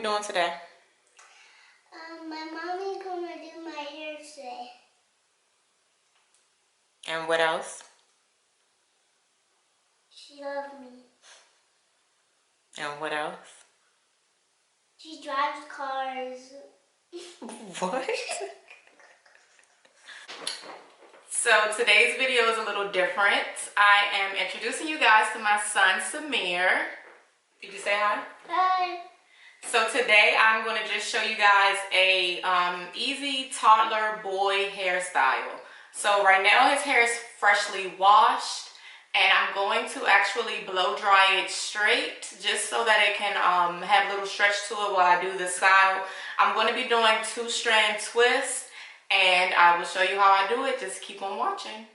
we doing today? My mommy's gonna do my hair today. And what else? She loves me. And what else? She drives cars. What? So today's video is a little different. I am introducing you guys to my son, Samir. Did you say hi? Hi. So today I'm going to just show you guys a easy toddler boy hairstyle. So right now his hair is freshly washed, and I'm going to actually blow dry it straight just so that it can have a little stretch to it while I do the style. I'm going to be doing 2-strand twists, and I will show you how I do it. Just keep on watching.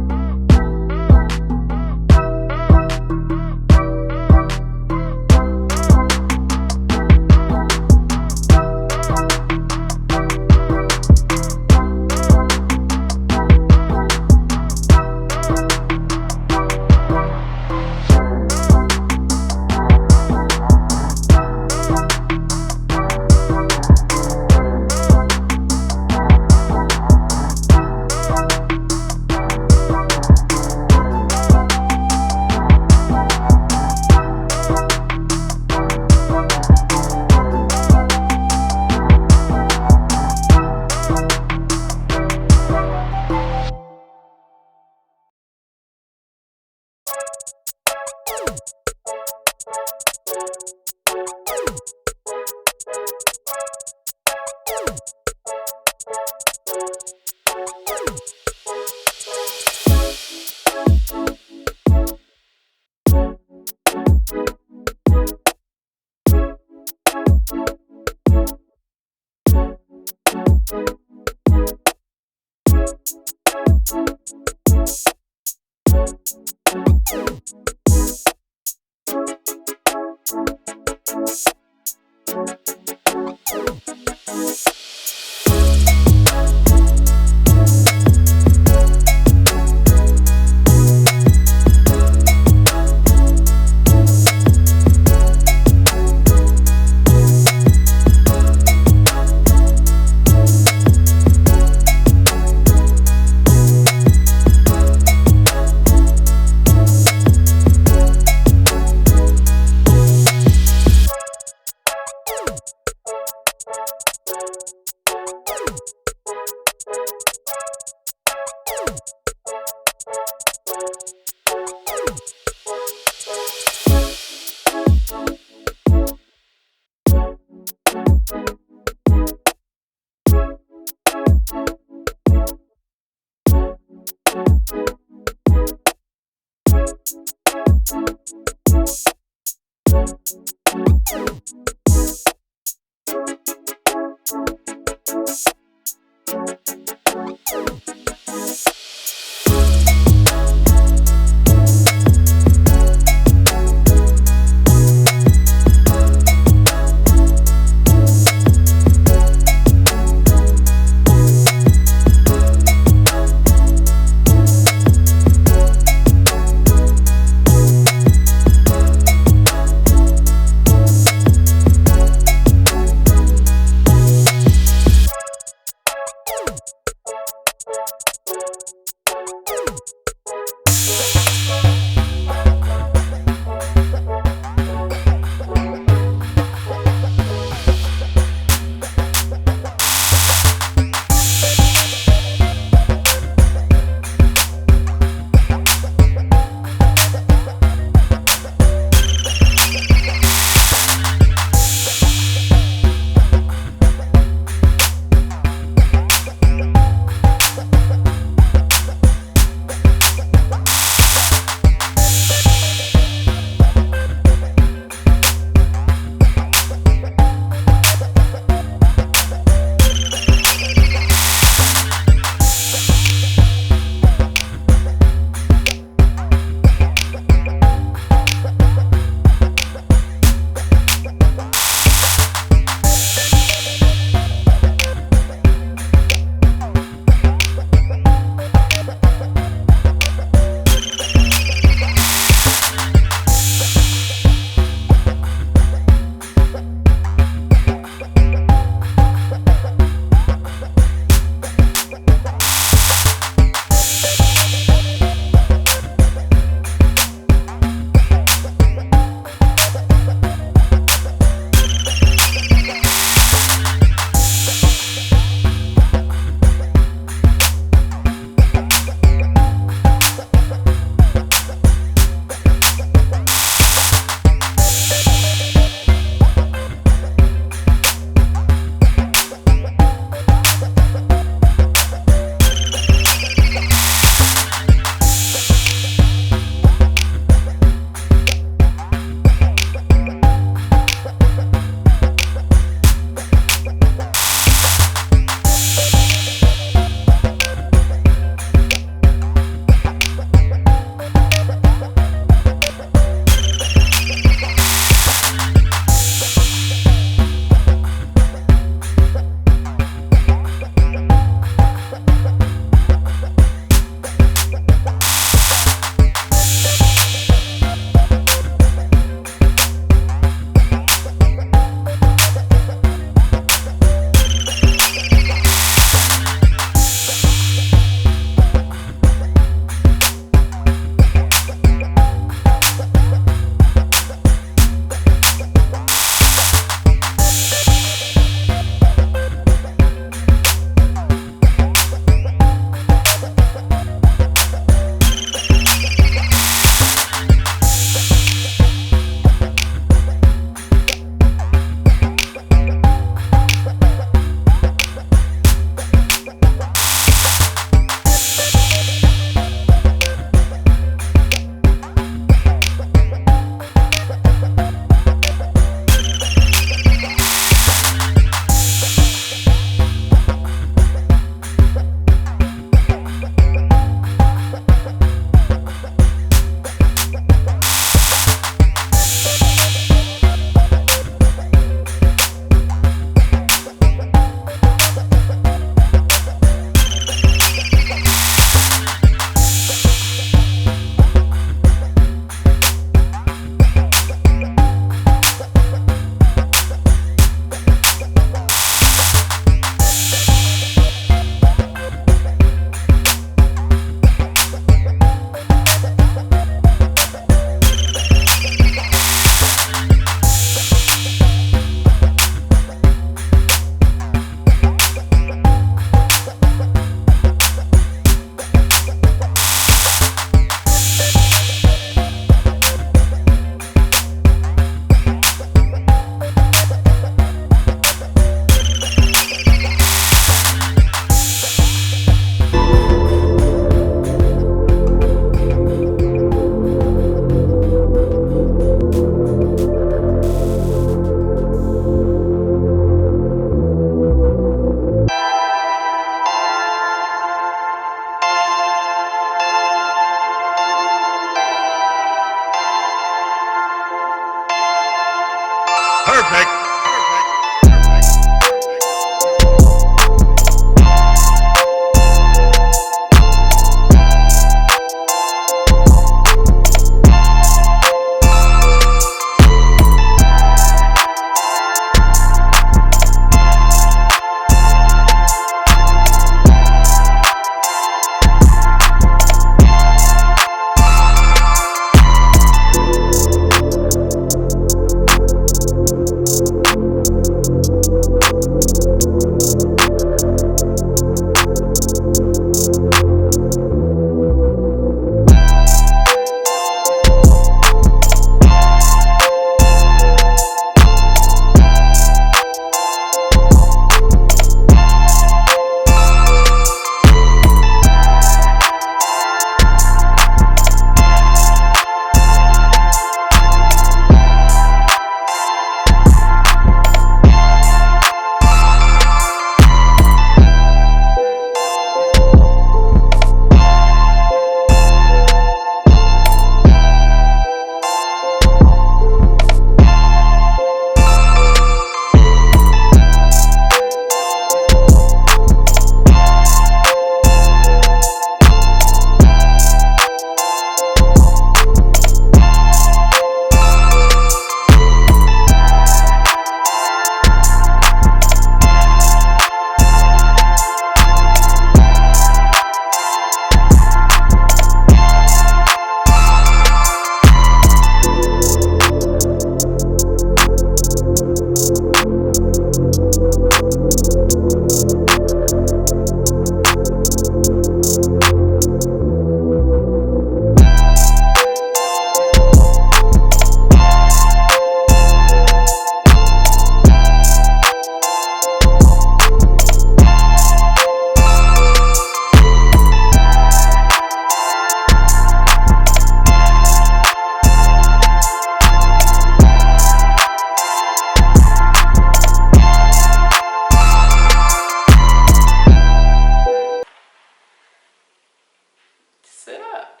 Sit up.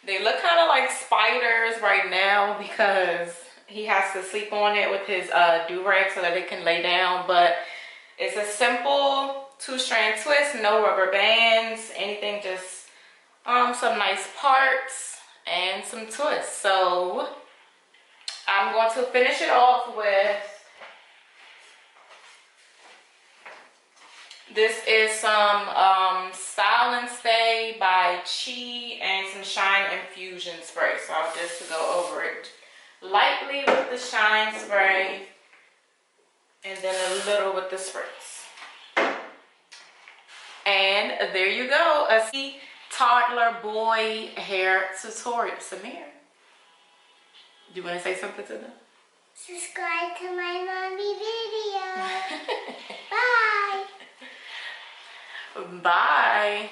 They look kind of like spiders right now because he has to sleep on it with his do-rag so that it can lay down. But it's a simple 2-strand twist, no rubber bands, anything, just some nice parts and some twists. So I'm going to finish it off with, this is some Style and Stay by Chi and some Shine Infusion Spray. So I'll just go over it lightly with the Shine Spray and then a little with the spritz. And there you go, a toddler boy hair tutorial. Samir, do you want to say something to them? Subscribe to my mommy video. Bye. Bye.